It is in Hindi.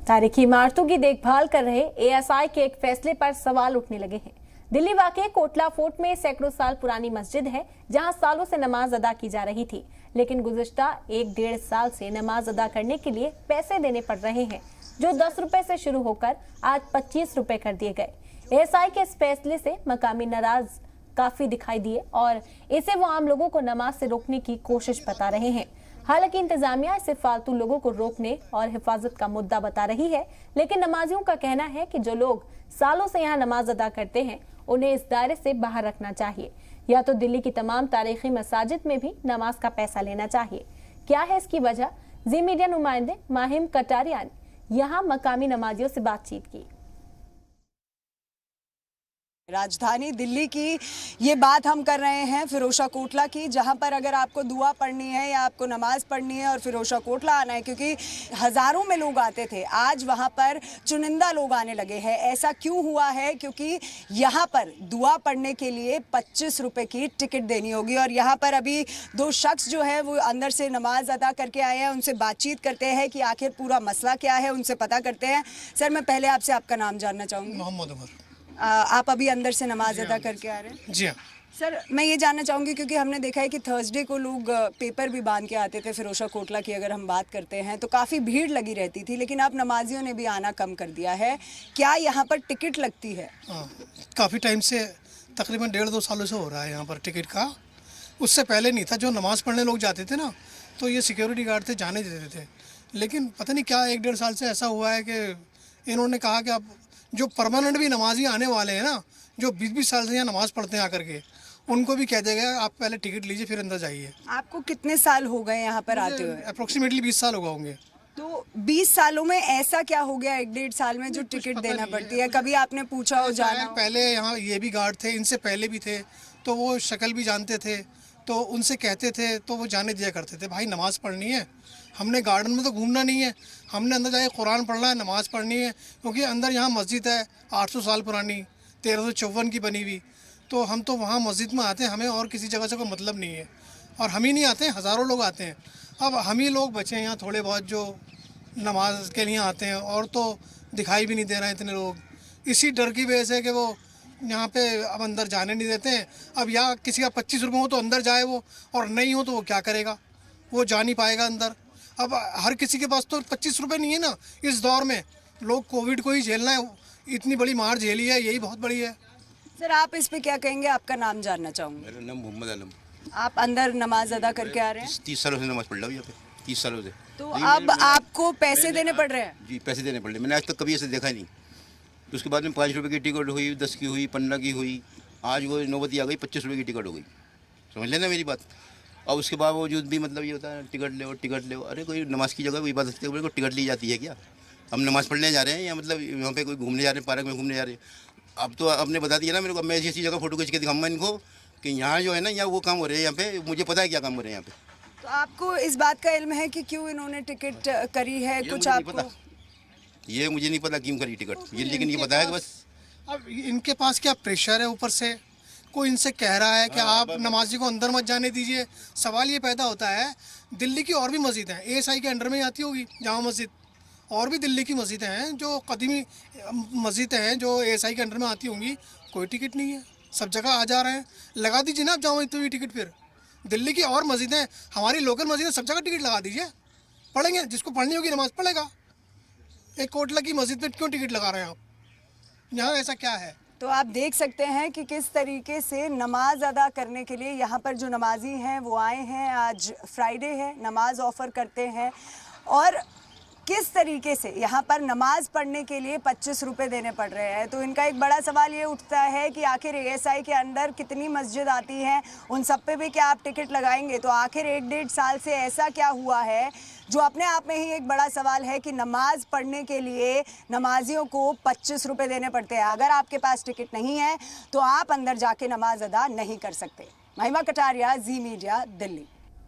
तारीखी इमारतों की देखभाल कर रहे एएसआई के एक फैसले पर सवाल उठने लगे हैं। दिल्ली वाक़े कोटला फोर्ट में सैकड़ों साल पुरानी मस्जिद है, जहां सालों से नमाज अदा की जा रही थी, लेकिन गुज़िश्ता 1-1.5 साल से नमाज अदा करने के लिए पैसे देने पड़ रहे हैं, जो 10 रुपए से शुरू होकर आज 25 रुपए कर दिए गए। एएसआई के इस फैसले से मकामी नाराज काफी दिखाई दिए और इसे वो आम लोगों को नमाज से रोकने की कोशिश बता रहे हैं। हालांकि इंतजामिया इसे फालतू लोगों को रोकने और हिफाजत का मुद्दा बता रही है, लेकिन नमाजियों का कहना है कि जो लोग सालों से यहाँ नमाज अदा करते हैं, उन्हें इस दायरे से बाहर रखना चाहिए, या तो दिल्ली की तमाम तारीखी मसाजिद में भी नमाज का पैसा लेना चाहिए। क्या है इसकी वजह? जी मीडिया नुमाइंदे माहिम कटारिया ने यहाँ मकामी नमाजियों से बातचीत की। राजधानी दिल्ली की ये बात हम कर रहे हैं फिरोशा कोटला की, जहां पर अगर आपको दुआ पढ़नी है या आपको नमाज पढ़नी है और फिरोशा कोटला आना है, क्योंकि हज़ारों में लोग आते थे, आज वहां पर चुनिंदा लोग आने लगे हैं। ऐसा क्यों हुआ है? क्योंकि यहां पर दुआ पढ़ने के लिए 25 रुपए की टिकट देनी होगी। और यहां पर अभी 2 शख्स जो है वो अंदर से नमाज अदा करके आए हैं, उनसे बातचीत करते हैं कि आखिर पूरा मसला क्या है, उनसे पता करते हैं। सर, मैं पहले आपसे आपका नाम जानना चाहूँगी। मोहम्मद उमर। आप अभी अंदर से नमाज अदा करके आ रहे हैं? जी हाँ। सर, मैं ये जानना चाहूँगी, क्योंकि हमने देखा है कि थर्सडे को लोग पेपर भी बांध के आते थे। फिरोशा कोटला की अगर हम बात करते हैं तो काफ़ी भीड़ लगी रहती थी, लेकिन अब नमाजियों ने भी आना कम कर दिया है। क्या यहाँ पर टिकट लगती है? काफ़ी टाइम से, तकरीबन 1.5-2 सालों से हो रहा है यहाँ पर टिकट का। उससे पहले नहीं था। जो नमाज़ पढ़ने लोग जाते थे ना, तो ये सिक्योरिटी गार्ड थे, जाने देते थे। लेकिन पता नहीं क्या 1-1.5 साल से ऐसा हुआ है कि इन्होंने कहा कि अब जो परमानेंट भी नमाजी आने वाले हैं ना, जो 20-20 साल से यहाँ नमाज़ पढ़ते हैं आकर के, उनको भी कह देगा आप पहले टिकट लीजिए फिर अंदर जाइए। आपको कितने साल हो गए यहाँ पर आते हुए? अप्रोक्सीमेटली 20 साल हो गए होंगे। तो 20 सालों में ऐसा क्या हो गया 1-1.5 साल में जो टिकट देना पड़ती है? कभी आपने पूछा हो जाना? पहले यहाँ ये भी गार्ड थे, इनसे पहले भी थे, तो वो शक्ल भी जानते थे, तो उनसे कहते थे तो वो जाने दिया करते थे। भाई नमाज़ पढ़नी है, हमने गार्डन में तो घूमना नहीं है, हमने अंदर जाके कुरान पढ़ना है, नमाज़ पढ़नी है। क्योंकि अंदर यहाँ मस्जिद है 800 साल पुरानी, 1354 की बनी हुई, तो हम तो वहाँ मस्जिद में आते हैं, हमें और किसी जगह से कोई मतलब नहीं है। और हम ही नहीं आते हैं, हज़ारों लोग आते हैं। अब हम ही लोग बचे हैं यहाँ थोड़े बहुत जो नमाज के लिए आते हैं, और तो दिखाई भी नहीं दे रहे हैं इतने लोग। इसी डर की वजह से कि वो यहाँ पे अब अंदर जाने नहीं देते हैं। अब यहाँ किसी का 25 रुपये हो तो अंदर जाए वो, और नहीं हो तो वो क्या करेगा? वो जा नहीं पाएगा अंदर। अब हर किसी के पास तो 25 रुपये नहीं है ना। इस दौर में लोग कोविड को ही झेलना है, इतनी बड़ी मार झेली है, यही बहुत बड़ी है। सर, आप इस पे क्या कहेंगे? आपका नाम जानना चाहूँगी। मेरा नाम मोहम्मद आलम। आप अंदर नमाज अदा करके आ रहे हैं? 30 सालों से नमाज पढ़ रहा हूँ यहाँ पे, 30 सालों से। तो अब आपको पैसे देने पड़ रहे हैं? जी, पैसे देने पड़ रहे। मैंने आज तक कभी ऐसे देखा नहीं। तो उसके बाद में 5 रुपये की टिकट हुई, 10 की हुई, 15 की हुई, आज वो नौबती आ गई 25 रुपये की टिकट हो गई। समझ लेना मेरी बात। और उसके बावजूद भी मतलब ये होता है टिकट ले। अरे कोई नमाज की जगह कोई इबादत की को टिकट ली जाती है क्या? हम नमाज़ पढ़ने जा रहे हैं या मतलब यहाँ पे कोई घूमने जा रहे हैं, पार्क में घूमने जा रहे हैं। अब तो आपने बता दिया ना मेरे को। अब मैं ऐसी जगह फ़ोटो खींच के दिखाऊंगा इनको कि यहाँ जो है ना, यहाँ वो काम हो रहे हैं, यहाँ पे मुझे पता है क्या काम हो रहे हैं यहाँ पे। तो आपको इस बात का इल्म है कि क्यों इन्होंने टिकट करी है? कुछ आपको? ये मुझे नहीं पता क्यों करी टिकट ये, लेकिन ये पता है कि बस। अब इनके पास क्या प्रेशर है? ऊपर से कोई इनसे कह रहा है कि आप नमाजी को अंदर मत जाने दीजिए। सवाल ये पैदा होता है, दिल्ली की और भी मस्जिद हैं, एएसआई के अंडर में आती होगी जामा मस्जिद, और भी दिल्ली की मस्जिदें हैं जो कदीमी मस्जिदें हैं जो एएसआई के अंडर में आती होंगी। कोई टिकट नहीं है, सब जगह आ जा रहे हैं। लगा दीजिए ना आप जामा मस्जिद में टिकट। फिर दिल्ली की और मस्जिदें, हमारी लोकल मस्जिदें, सब जगह टिकट लगा दीजिए। पढ़ेंगे, जिसको पढ़नी होगी नमाज पढ़ेगा। एक कोटला की मस्जिद में क्यों टिकट लगा रहे हैं आप? यहाँ ऐसा क्या है? तो आप देख सकते हैं कि किस तरीके से नमाज अदा करने के लिए यहाँ पर जो नमाजी हैं वो आए हैं। आज फ्राइडे है, नमाज ऑफ़र करते हैं, और किस तरीके से यहाँ पर नमाज पढ़ने के लिए 25 रुपये देने पड़ रहे हैं। तो इनका एक बड़ा सवाल ये उठता है कि आखिर एएसआई के अंदर कितनी मस्जिद आती हैं, उन सब पे भी क्या आप टिकट लगाएंगे? तो आखिर 1-1.5 साल से ऐसा क्या हुआ है जो अपने आप में ही एक बड़ा सवाल है कि नमाज पढ़ने के लिए नमाजियों को 25 रुपये देने पड़ते हैं। अगर आपके पास टिकट नहीं है तो आप अंदर जाके नमाज अदा नहीं कर सकते। महिमा कटारिया, जी मीडिया, दिल्ली।